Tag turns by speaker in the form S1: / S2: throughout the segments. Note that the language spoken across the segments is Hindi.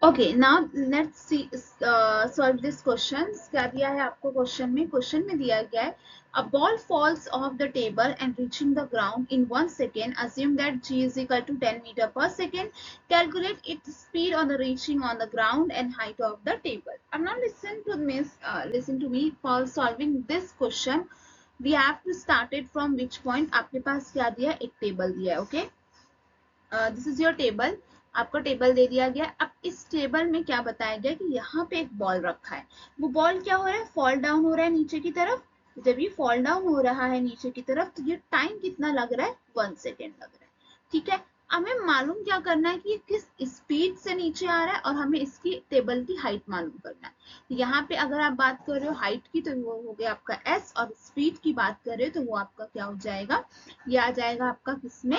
S1: Okay now let's see solve this question. क्या दिया है आपको क्वेश्चन में दिया गया है a ball falls off the table and reaching the ground in 1 second. Assume that g is equal to 10 meter per second. Calculate its speed on the reaching on the ground and height of the table. Now listen to me for solving this question. We have to start it from which point. आपके पास क्या दिया, एक टेबल दिया है. Okay, this is your table. आपको टेबल दे दिया गया. अब इस टेबल में क्या बताया गया कि यहाँ पे एक बॉल रखा है. वो बॉल क्या हो रहा है, फॉल डाउन हो रहा है नीचे की तरफ. जब ये फॉल डाउन हो रहा है नीचे की तरफ तो ये टाइम कितना लग रहा है, 1 सेकेंड लग रहा है. ठीक है, हमें मालूम क्या करना है कि ये किस स्पीड से नीचे आ रहा है और हमें इसकी टेबल की हाइट मालूम करना है. यहाँ पे अगर आप बात कर रहे हो हाइट की तो वो हो गया आपका s, और स्पीड की बात कर रहे हो तो वो आपका क्या हो जाएगा, ये आ जाएगा आपका किसमें,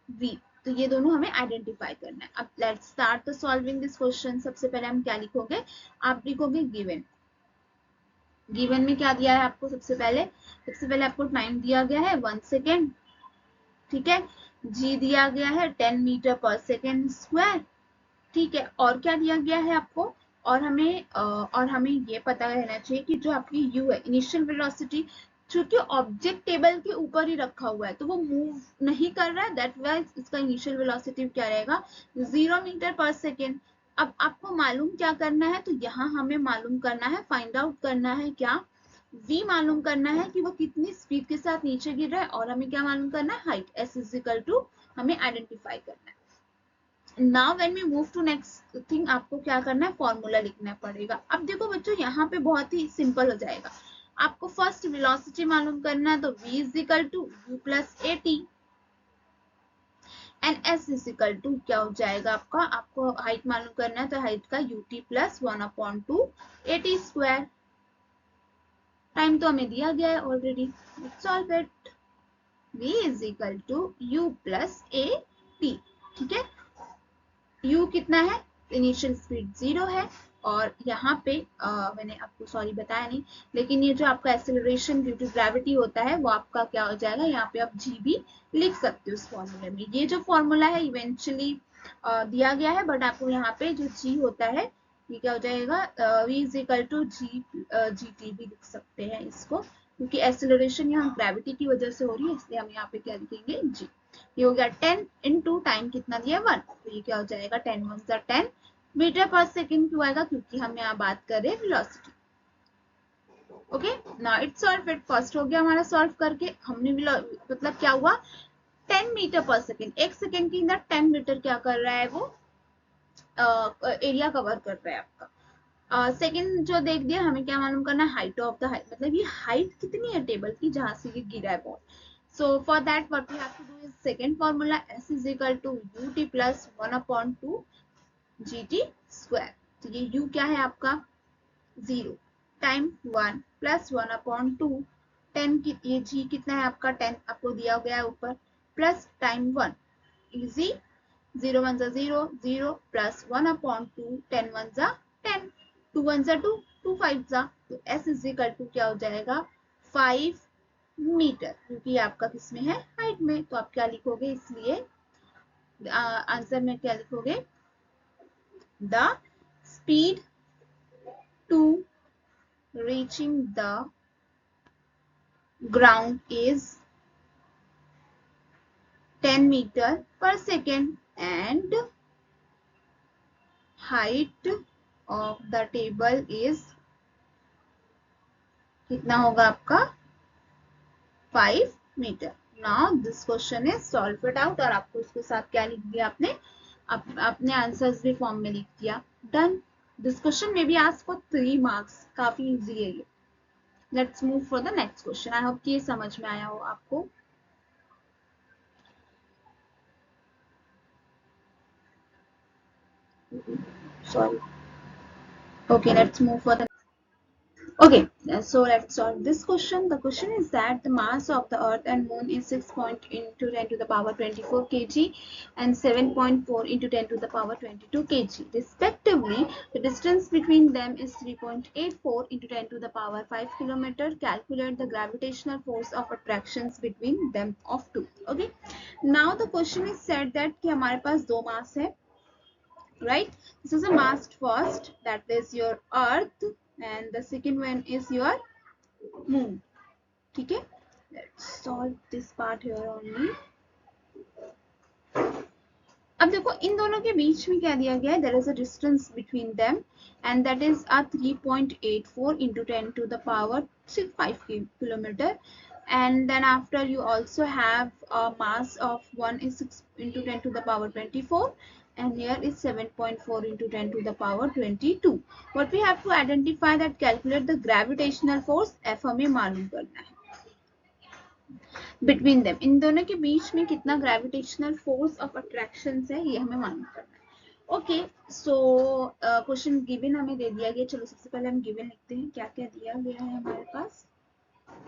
S1: v. तो ये दोनों हमें आइडेंटिफाई करना है. अब let's start the solving this question. सबसे पहले हम क्या लिखोगे, आप लिखोगे गिवन. गिवन में क्या दिया है आपको, सबसे पहले आपको टाइम दिया गया है 1 सेकेंड. ठीक है, जी दिया गया है 10 मीटर पर सेकेंड स्क्वायर. ठीक है, और क्या दिया गया है आपको, और हमें ये पता रहना चाहिए कि जो आपकी u है, इनिशियल वेलोसिटी, चूंकि ऑब्जेक्ट टेबल के ऊपर ही रखा हुआ है तो वो मूव नहीं कर रहा है, दैट वाइज इसका इनिशियल वेलोसिटी क्या रहेगा, 0 मीटर पर सेकेंड. अब आपको मालूम क्या करना है, तो यहाँ हमें मालूम करना है, फाइंड आउट करना है क्या, v मालूम करना है कि वो कितनी स्पीड के साथ नीचे गिर रहा है, और हमें क्या मालूम करना है, height s is equal to हमें आइडेंटिफाई करना है. Now when we move to next thing, आपको क्या करना है, फॉर्मूला लिखना पड़ेगा. अब देखो बच्चों, यहाँ पे बहुत ही सिंपल हो जाएगा. आपको फर्स्ट वेलोसिटी मालूम करना है तो v is equal to u plus a t and s is equal to क्या हो जाएगा आपका, आपको हाइट मालूम करना है तो हाइट का ut plus 1/2 a t square. Time तो हमें दिया गया है already. Solve it. v is equal to u plus a t. ठीक है, u कितना है, इनिशियल स्पीड 0 है, और यहाँ पे मैंने आपको सॉरी बताया नहीं, लेकिन ये जो आपका एक्सेलरेशन ड्यू टू ग्रेविटी होता है वो आपका क्या हो जाएगा, यहाँ पे आप g भी लिख सकते हो इस फॉर्मूले में. ये जो फॉर्मूला है इवेंचुअली दिया गया है, बट आपको यहाँ पे जो g होता है ये क्या हो जाएगा, v is equal to g t भी लिख सकते हैं इसको, क्योंकि एक्सेलरेशन यहाँ ग्रेविटी की वजह से हो रही है, इसलिए हम यहाँ पे क्या लिखेंगे, g. ये हो गया 10 इंटू टाइम कितना दिया 1, तो ये क्या हो जाएगा 10 1 10 मीटर पर सेकेंड. क्यों आएगा, क्योंकि हम यहाँ बात कर रहे हैं velocity. Okay, now it's solve it. First हो गया हमारा सॉल्व करके, हमने मतलब क्या हुआ, 10 मीटर पर सेकेंड, एक सेकेंड के अंदर 10 मीटर क्या कर रहा है, वो एरिया कवर कर रहा है आपका. सेकेंड जो देख दिया, हमें क्या मालूम करना है, हाइट ऑफ द हाइट, मतलब ये हाइट कितनी है टेबल की जहां से ये गिरा है ball. So for that what we have to do is second formula, s is equal to ut plus 1/2 gt square. तो ये u क्या है आपका 0, टाइम 1 प्लस 1/2 10 की, ये g कितना है आपका 10 आपको दिया गया है ऊपर, प्लस टाइम 1 इजी, 0 1 0 0 प्लस 1/2 10 1 10 2 1 2 2 5 तो s इज इक्वल टू क्या हो जाएगा 5 मीटर, क्योंकि आपका किसमें है, हाइट में. तो आप क्या लिखोगे, इसलिए आंसर में क्या लिखोगे, the speed to reaching the ground is 10 metre per second and height of the table is कितना होगा आपका 5 metre. Now this question is solve it out, और आपको इसके साथ क्या लिख दिया आपने, अपने आंसर्स भी फॉर्म में लिख दिया. डन. दिस क्वेश्चन में बी आस्क्ड फॉर 3 मार्क्स, काफी इजी है ये. Let's move for the next question. I hope कि ये समझ में आया हो आपको. Sorry. Okay, let's move for the. Okay, so let's solve this question. The question is that the mass of the Earth and Moon is 6 into 10 to the power 24 kg and 7.4 into 10 to the power 22 kg. Respectively, the distance between them is 3.84 into 10 to the power 5 kilometer. Calculate the gravitational force of attractions between them of two. Okay. Now the question is said that कि हमारे पास दो मास है, right? This is a mass first, that is your earth, and the second one is your moon. ठीक है, let's solve this part here only. अब देखो इन दोनों के बीच में क्या दिया गया है, there is a distance between them and that is a 3.84 into 10 to the power 5 kilometer, and then after you also have a mass of 1 is 6 into 10 to the power 24 and here is 7.4 into 10 to the power 22. What we have to identify, that calculate the gravitational force, F हमें मालूम करना है बिटवीन देम, इन दोनों के बीच में कितना ग्रेविटेशनल फोर्स ऑफ अट्रैक्शन है ये हमें मालूम करना है. ओके, सो क्वेश्चन गिवन हमें दे दिया गया. चलो सबसे पहले हम गिवन लिखते हैं. क्या क्या दिया गया है हमारे पास.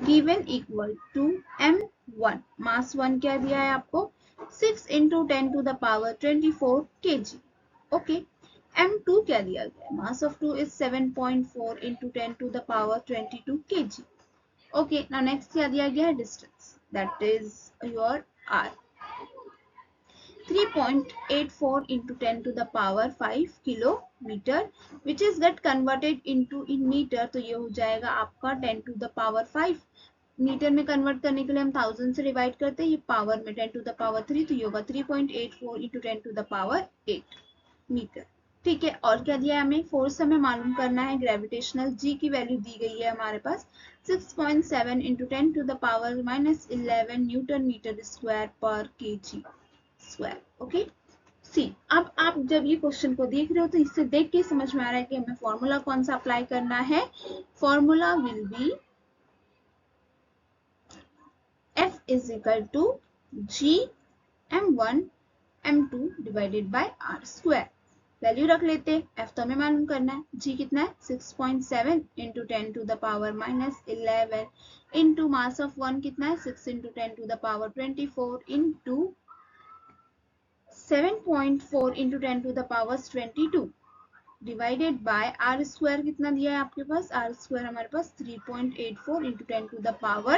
S1: गिवन इक्वल टू m1, मास 1 क्या दिया है आपको, 6 into 10 to the power 24 kg. Okay, m2 क्या दिया गया है, mass of 2 is 7.4 into 10 to the power 22 kg. Okay, now next क्या दिया गया है, distance, that is your r, 3.84 into 10 to the power 5 kilometre, which is get converted into in meter. तो ये हो जाएगा आपका 10 to the power 5. मीटर में कन्वर्ट करने के लिए हम 1000 से डिवाइड करते हैं, ये पावर में 10 to the power 3, तो ये होगा 3.84 into 10 to the power 8 metre. ठीक है, और क्या दिया है हमें, फोर्स हमें मालूम करना है. ग्रेविटेशनल जी की वैल्यू दी गई है हमारे पास 6.7 into 10 to the power -11 newton metre square पर केजी स्क्वायर. ओके, सी, अब आप जब ये क्वेश्चन को देख रहे हो तो इससे देख के समझ में आ रहा है कि हमें फॉर्मूला कौन सा अप्लाई करना है. Formula will be F is equal to G m1 m2 divided bye r square. Value रख लेते हैं, F तो हमें मालूम करना है, G कितना है 6.7 into 10 to the power -11 into mass of 1 कितना है 6 into 10 to the power 24 into 7.4 into 10 to the power 22 divided by r square. कितना दिया है आपके पास, r स्क्वायर हमारे पास 3.84 into 10 to the power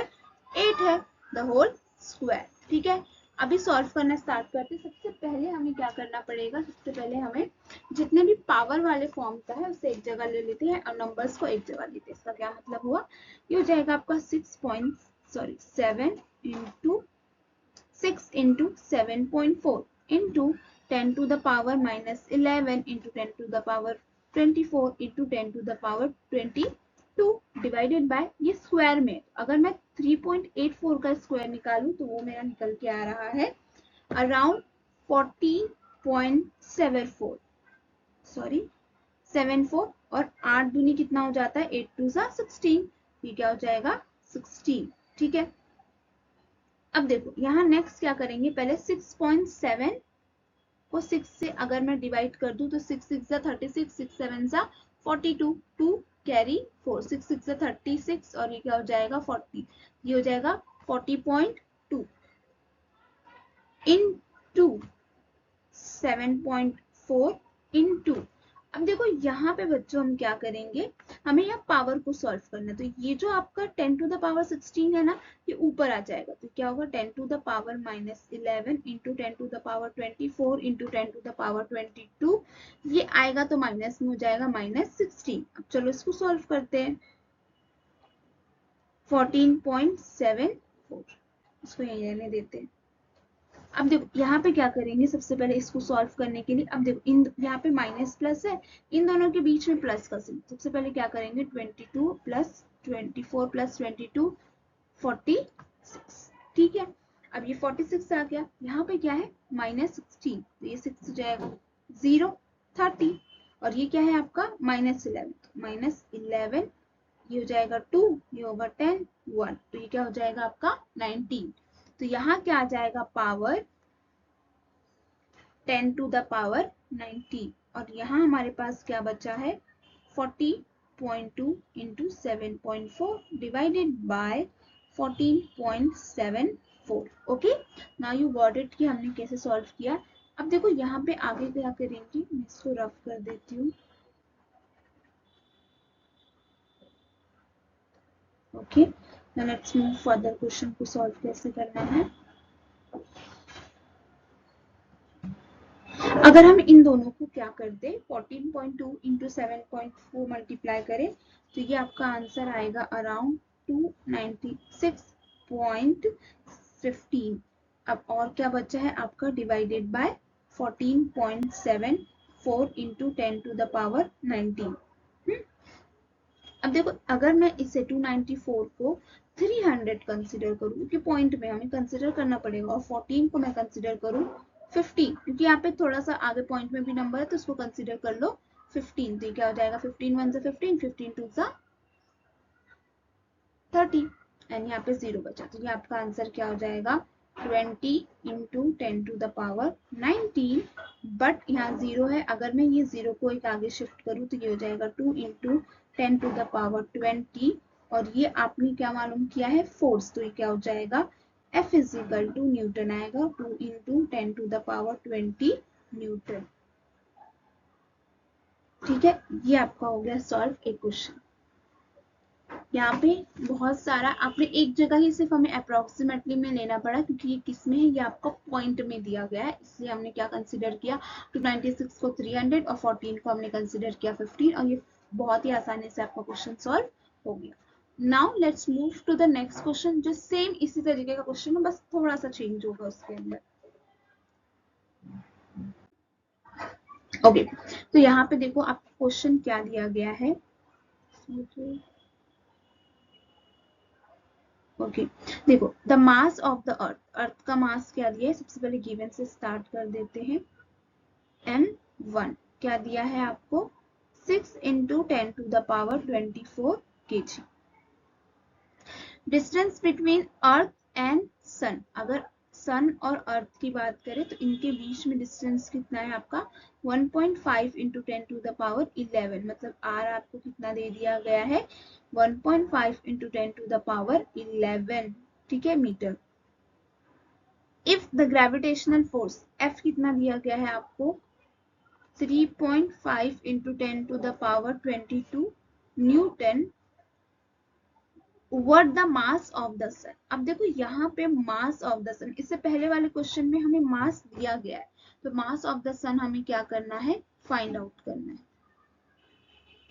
S1: 8 है, द होल स्क्वायर. ठीक है, अभी सॉल्व करना स्टार्ट करते. सबसे पहले हमें क्या करना पड़ेगा, सबसे पहले हमें जितने भी पावर वाले फॉर्म का है उसे एक जगह ले लेते हैं और नंबर्स को एक जगह लेते हैं. इसका क्या मतलब हुआ, ये हो जाएगा आपका 7 into 6 into 7.4 into 10 to the power -11 into 10 to the power 24 into 10 to the power 22 divided by, ये स्क्वायर में अगर मैं 3.84 का स्क्वायर निकालूं तो वो मेरा निकल के आ रहा है अराउंड 14.74, सॉरी 74, और 8 दूनी कितना हो जाता है 8 2 16, ये क्या हो जाएगा 16. ठीक है, अब देखो यहाँ नेक्स्ट क्या करेंगे, पहले 6.7 को 6 से अगर मैं डिवाइड कर दूं तो 6 6 36, 6 7 42, 2 कैरी 4, 6 6 36 और ये क्या हो जाएगा 40, ये हो जाएगा 40.2 into 7.4 into. अब देखो यहाँ पे बच्चों हम क्या करेंगे, हमें यहाँ पावर को सॉल्व करना है. तो ये जो आपका 10 to the power 16 है ना, ये ऊपर आ जाएगा, तो क्या होगा 10 to the power -11 into 10 to the power 24 into 10 to the power 22, ये आएगा तो माइनस में हो जाएगा -16. अब चलो इसको सॉल्व करते हैं. 14.74, इसको यहीं रहने देते हैं. अब देखो यहाँ पे क्या करेंगे, सबसे पहले इसको सॉल्व करने के लिए, अब देखो इन यहाँ पे माइनस प्लस है, इन दोनों के बीच में प्लस का साइन. सबसे पहले क्या करेंगे 22 प्लस 24 प्लस 22 46. ठीक है, अब ये 46 आ गया, यहाँ पे क्या है -16, तो ये 6 हो जाएगा 0 30, और ये क्या है आपका -11, -11, ये हो जाएगा 2, ये होगा 10 1, तो ये क्या हो जाएगा आपका 19. तो यहाँ क्या आ जाएगा पावर 10 to the power 90, और यहाँ हमारे पास क्या बचा है 40.2 into 7.4 divided by 14.74. Okay, now you got it कि हमने कैसे सॉल्व किया. अब देखो यहाँ पे आगे क्या करेंगे, मैं इसको रफ कर देती हूँ. Okay, now let's move further. Question को सॉल्व कैसे करना है. अगर हम इन दोनों को क्या कर दे 14.2 इंटू 7.4 मल्टीप्लाई करें तो ये आपका आंसर आएगा अराउंड 296.15। अब और क्या बचा है आपका divided by 14.74 into 10 to the power 19। अब देखो अगर मैं इसे 294 को 300 कंसिडर करूं, क्योंकि पॉइंट में हमें कंसिडर करना पड़ेगा, और 14 को मैं कंसिडर करूं 15, क्योंकि यहाँ पे थोड़ा सा आगे पॉइंट में भी नंबर है तो उसको कंसिडर कर लो 15। तो ये क्या हो जाएगा 15 1 से 15, 15 2 से 30 एंड यहाँ पे 0 बचा। तो ये आपका आंसर क्या हो जाएगा 20 into 10 to the power 19। But यहाँ 0 है, अगर मैं ये 0 को एक आगे शिफ्ट करूँ तो ये हो जाएगा 2 इंटू 10 टू द पावर 20। और ये आपने क्या मालूम किया है फोर्स, तो ये क्या हो जाएगा F is equal to newton आएगा 2 into 10 to the power 20 newton. ठीक है, ये आपका हो गया सॉल्व एक क्वेश्चन। यहाँ पे बहुत सारा आपने एक जगह ही सिर्फ हमें अप्रोक्सीमेटली में लेना पड़ा, क्योंकि ये किस में है, ये आपको पॉइंट में दिया गया है, इसलिए हमने क्या कंसीडर किया 296 को 300 और 14 को हमने कंसीडर किया 15, और ये बहुत ही आसानी से आपका क्वेश्चन सॉल्व हो गया। Now let's move to the next question, जो सेम इसी तरीके का क्वेश्चन है, बस थोड़ा सा चेंज होगा उसके अंदर। ओके, तो यहाँ पे देखो आपको क्वेश्चन क्या दिया गया है। ओके देखो the mass of the earth, earth का मास क्या दिया है, सबसे पहले गिवन से स्टार्ट कर देते हैं। m1 क्या दिया है आपको 6 into 10 to the power 24 kg। Distance between earth and sun, अगर सन और अर्थ की बात करें तो इनके बीच में डिस्टेंस कितना है आपका 1.5 इंटू 10 टू द पावर 11, मतलब r आपको कितना दे दिया गया है 1.5 इंटू 10 टू द पावर 11, ठीक है, metre. If the gravitational force F कितना दिया गया है आपको 3.5 into 10 to the power 22 newton, what the mass of the sun. अब देखो यहाँ पे मास ऑफ द सन, इससे पहले वाले क्वेश्चन में हमें मास दिया गया है, तो मास ऑफ द सन हमें क्या करना है फाइंड आउट करना है।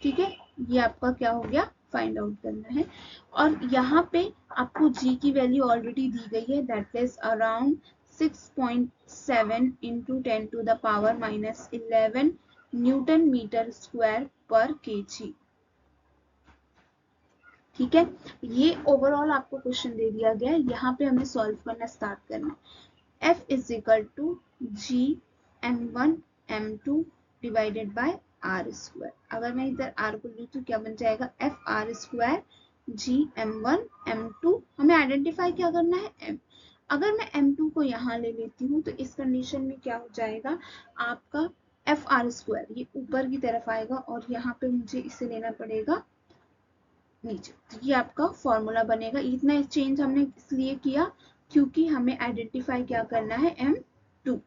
S1: ठीक है, ये आपका क्या हो गया फाइंड आउट करना है। और यहाँ पे आपको g की वैल्यू ऑलरेडी दी गई है, that is around 6.7 into 10 to the power -11 newton metre square पर kg। ठीक है, ये ओवरऑल आपको क्वेश्चन दे दिया गया है, यहाँ पे हमें सॉल्व करना स्टार्ट करना है। F is equal to g m1 m2 divided by r square. अगर मैं इधर r को लूँ तो क्या बन जाएगा एफ आर स्क्वायर जी m1 m2, हमें आइडेंटिफाई क्या करना है m। अगर मैं m2 को यहाँ ले लेती हूँ तो इस कंडीशन में क्या हो जाएगा आपका एफ आर स्क्वायर, ये ऊपर की तरफ आएगा और यहाँ पे मुझे इसे लेना पड़ेगा नीचे, तो ये आपका फॉर्मूला बनेगा। इतना चेंज हमने इसलिए किया क्योंकि हमें आइडेंटिफाई क्या करना है m2।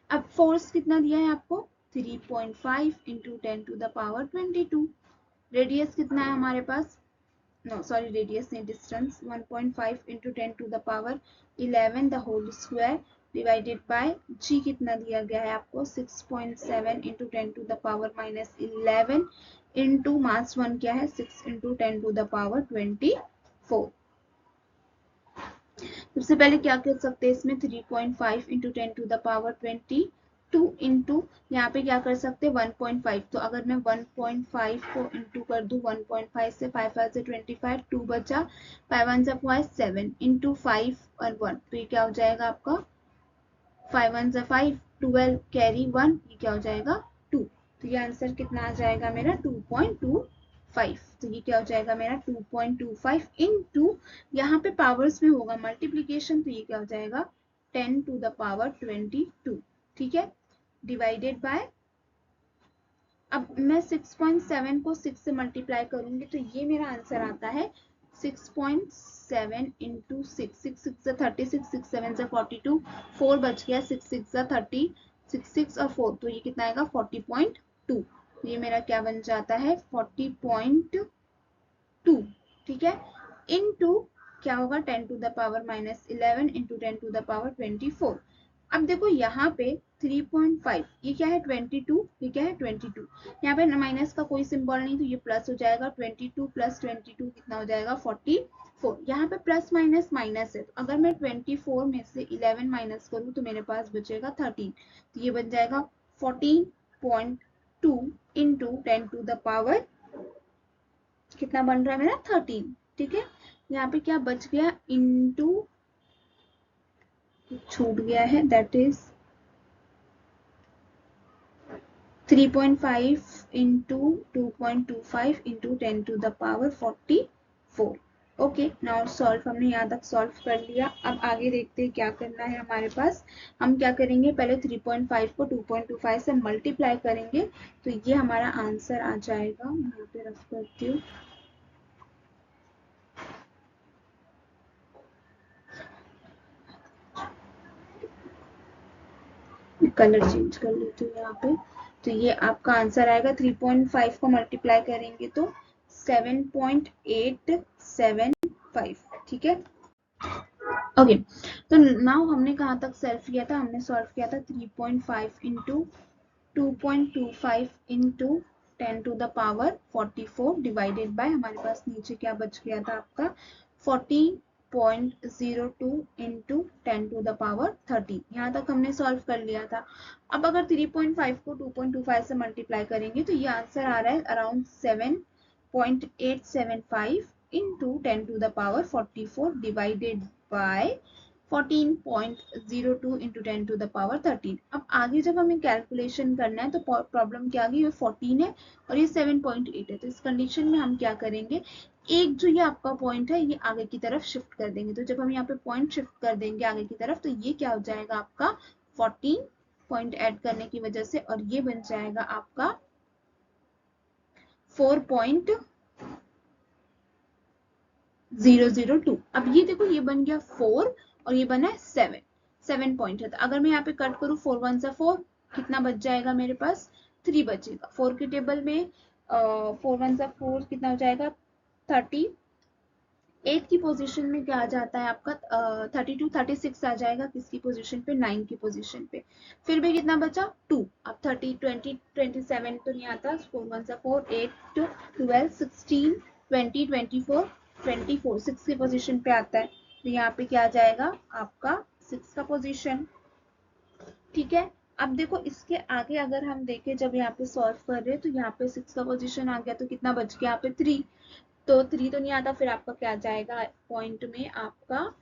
S1: अब फोर्स कितना दिया है आपको 3.5 into 10 to the power 22। Radius कितना है हमारे पास, नो सॉरी रेडियस नहीं, distance 1.5 into 10 to the power 11 the whole square divided by G कितना दिया गया है आपको 6.7 into 10 to the power -11 into mass 1 क्या है 6 इंटू 10 टू द पावर 24। सबसे पहले क्या कर सकते हैं इसमें 3.5 into 10 to the power 22 into यहाँ पे क्या कर सकते हैं 1.5, तो अगर मैं 1.5 को इंटू कर दूं 1.5 से 5 5 से 25, 2 बचा 5 1 से 7 इंटू 5 और 1, तो ये क्या हो जाएगा आपका 5 1 से 5 12 कैरी 1, ये क्या हो जाएगा 2, तो ये आंसर कितना आ जाएगा मेरा 2.25। तो ये क्या हो जाएगा मेरा 2.25 इंटू यहाँ पे पावर्स में होगा मल्टीप्लीकेशन, तो ये क्या हो जाएगा 10 टू द पावर 22। ठीक है, डिवाइडेड बाय, अब मैं 6.7 को 6 से मल्टीप्लाई करूंगी तो ये मेरा आंसर आता है 6.7 इंटू 6, 6 6 से 36, 6 7 से 42, 4 बच गया 6 6 से 30, 6 6 और 4, तो ये कितना आएगा 40.2। ये मेरा क्या बन जाता है 40.2। ठीक है, इनटू क्या होगा 10 to the power -11 into 10 to the power 24। अब देखो यहाँ पे 3.5, ये क्या है 22, ये क्या है 22, यहाँ पे माइनस का कोई सिंबल नहीं तो ये प्लस हो जाएगा, 22 प्लस 22 कितना हो जाएगा 44। यहाँ पे प्लस माइनस माइनस है, तो अगर मैं 24 में से 11 माइनस करूँ तो मेरे पास बचेगा 13, तो ये बन जाएगा 14.2 इंटू 10 टू द पावर कितना बन रहा है मेरा 13। ठीक है, यहाँ पे क्या बच गया, इंटू छूट गया है, that is 3.5 into 2.25 into 10 to the power 44। Okay, now solve हमने यहाँ तक सॉल्व कर लिया। अब आगे देखते हैं क्या करना है हमारे पास। हम क्या करेंगे, पहले 3.5 को 2.25 से मल्टीप्लाई करेंगे तो ये हमारा आंसर आ जाएगा। मैं यहाँ पे रफ करती हूँ, कलर चेंज कर लेती हूँ यहाँ पे। तो ये आपका आंसर आएगा, 3.5 को मल्टीप्लाई करेंगे तो 7.875। ठीक है, ओके। तो नाउ हमने कहाँ तक सॉल्व किया था, हमने सॉल्व किया था 3.5 into 2.25 into 10 to the power 44 divided by, हमारे पास नीचे क्या बच गया था आपका 14.02 इंटू 10 टू द पावर 30। यहाँ तक हमने सॉल्व कर लिया था। अब अगर 3.5 को 2.25 से मल्टीप्लाई करेंगे तो ये आंसर आ रहा है around 7.875 into 10 to the power 44 divided by 14.02 into 10 to the power 13। अब आगे जब हमें कैलकुलेशन करना है तो प्रॉब्लम क्या आ गई, ये 14 है और ये 7.8 है, तो इस कंडीशन में हम क्या करेंगे, एक जो ये आपका पॉइंट है ये आगे की तरफ शिफ्ट कर देंगे। तो जब हम यहाँ पे पॉइंट शिफ्ट कर देंगे आगे की तरफ तो ये क्या हो जाएगा आपका 14 पॉइंट ऐड करने की वजह से, और ये बन जाएगा आपका 4.002। अब ये देखो ये बन गया 4 और ये बना है 7 पॉइंट है। तो अगर मैं यहाँ पे कट करूँ 4 1 सा 4, कितना बच जाएगा मेरे पास 3 बचेगा। 4 के टेबल में 4 1 सा 4 कितना हो जाएगा 30। 8 की पोजीशन में क्या आ जाता है आपका 32 36 आ जाएगा, किसकी पोजीशन पे 9 की पोजीशन पे। फिर भी कितना बचा 2। अब 30 20 27 तो नहीं आता, 4 1 सा 4 8 12 16 20 24 24 6 की पोजीशन पे आता है, तो यहाँ पे क्या आ जाएगा आपका 6 का पोजीशन। ठीक है, अब देखो इसके आगे अगर हम देखें जब यहाँ पे सॉल्व कर रहे हैं तो यहाँ पे 6 का पोजीशन आ गया, तो कितना बच गया यहाँ पे 3, तो 3 तो नहीं आता, फिर आपका क्या जाएगा पॉइंट में आपका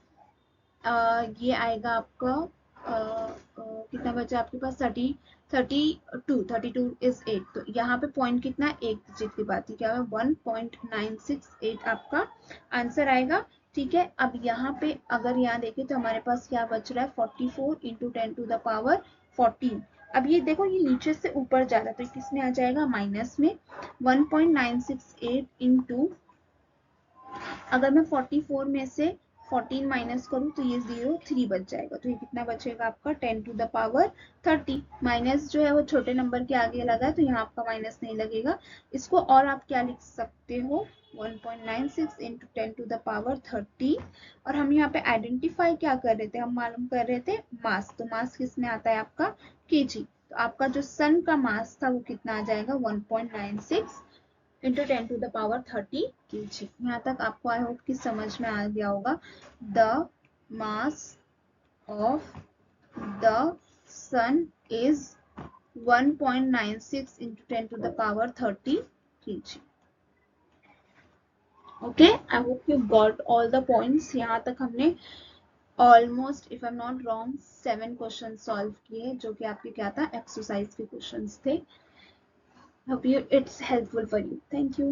S1: ये आएगा आपका कितना बचा आपके पास 32 इज 8, तो यहाँ पे पॉइंट कितना एक डिजिट की बात है, क्या है 1.968 आपका आंसर आएगा। ठीक है, अब यहाँ पे अगर यहाँ देखें तो हमारे पास क्या बच रहा है 44 इंटू 10 टू द पावर 14। अब ये देखो ये नीचे से ऊपर जा रहा है तो किस में आ जाएगा माइनस में, 1.968 इंटू, अगर मैं 44 में से 14 माइनस करूं तो ये 3 बच जाएगा, तो ये कितना बचेगा आपका 10 टू द पावर 30। माइनस जो है वो छोटे नंबर के आगे लगा है तो यहाँ आपका माइनस नहीं लगेगा। इसको और आप क्या लिख सकते हो 1.96 इंटू 10 टू द पावर 30। और हम यहाँ पे आइडेंटिफाई क्या कर रहे थे, हम मालूम कर रहे थे मास, तो मास किस में आता है आपका केजी, तो आपका जो सन का मास था वो कितना आ जाएगा 1.96 into 10 to the power 30 kg। यहाँ तक आपको आई होप कि समझ में आ गया होगा। The mass of the sun is 1.96 into 10 to the power 30 kg। Okay, I hope you got all the points. यहाँ तक हमने almost if I am not wrong 7 question solve किए जो कि आपके क्या था एक्सरसाइज के क्वेश्चंस थे। Hope you it's helpful for you. Thank you.